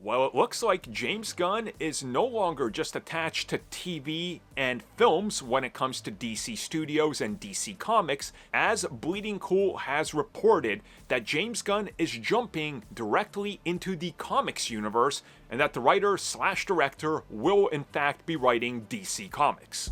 Well, it looks like James Gunn is no longer just attached to TV and films when it comes to DC Studios and DC Comics, as Bleeding Cool has reported that James Gunn is jumping directly into the comics universe, and that the writer/director will in fact be writing DC Comics.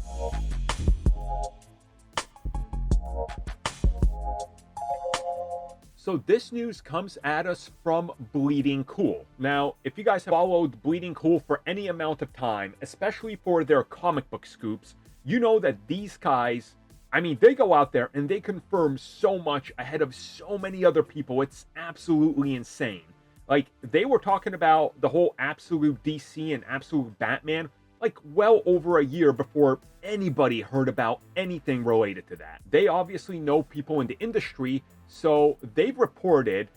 So this news comes at us from Bleeding Cool. Now, if you guys have followed Bleeding Cool for any amount of time, especially for their comic book scoops, you know that these guys, they go out there and they confirm so much ahead of so many other people. It's absolutely insane. Like, they were talking about the whole Absolute DC and Absolute Batman like well over a year before anybody heard about anything related to that. They obviously know people in the industry, so they've reported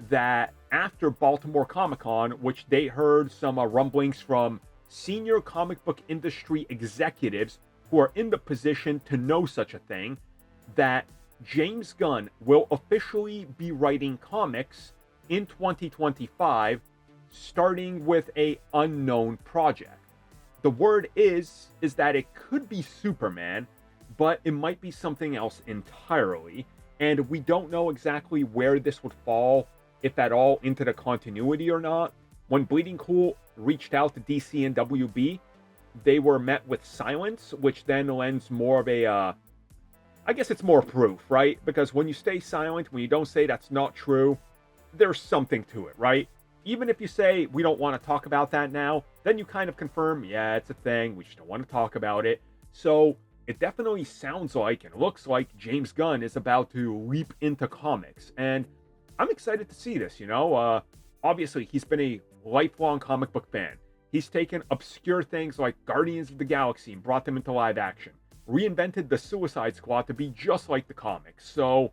that after Baltimore Comic-Con, which they heard some rumblings from senior comic book industry executives who are in the position to know such a thing, that James Gunn will officially be writing comics in 2025, starting with a unknown project. The word is that it could be Superman, but it might be something else entirely. And we don't know exactly where this would fall, if at all, into the continuity or not. When Bleeding Cool reached out to DC and WB, they were met with silence, which then lends more of a, I guess it's more proof, right? Because when you stay silent, when you don't say that's not true, there's something to it, right? Even if you say, we don't want to talk about that now, then you kind of confirm, yeah, it's a thing, we just don't want to talk about it. So it definitely sounds like and looks like James Gunn is about to leap into comics. And I'm excited to see this, Obviously, he's been a lifelong comic book fan. He's taken obscure things like Guardians of the Galaxy and brought them into live action. Reinvented the Suicide Squad to be just like the comics. So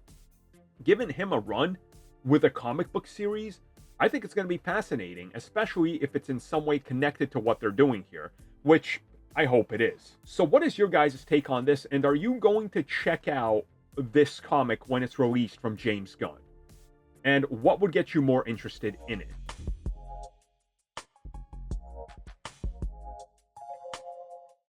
giving him a run with a comic book series, I think it's going to be fascinating, especially if it's in some way connected to what they're doing here, which I hope it is. So what is your guys' take on this, and are you going to check out this comic when it's released from James Gunn? And what would get you more interested in it?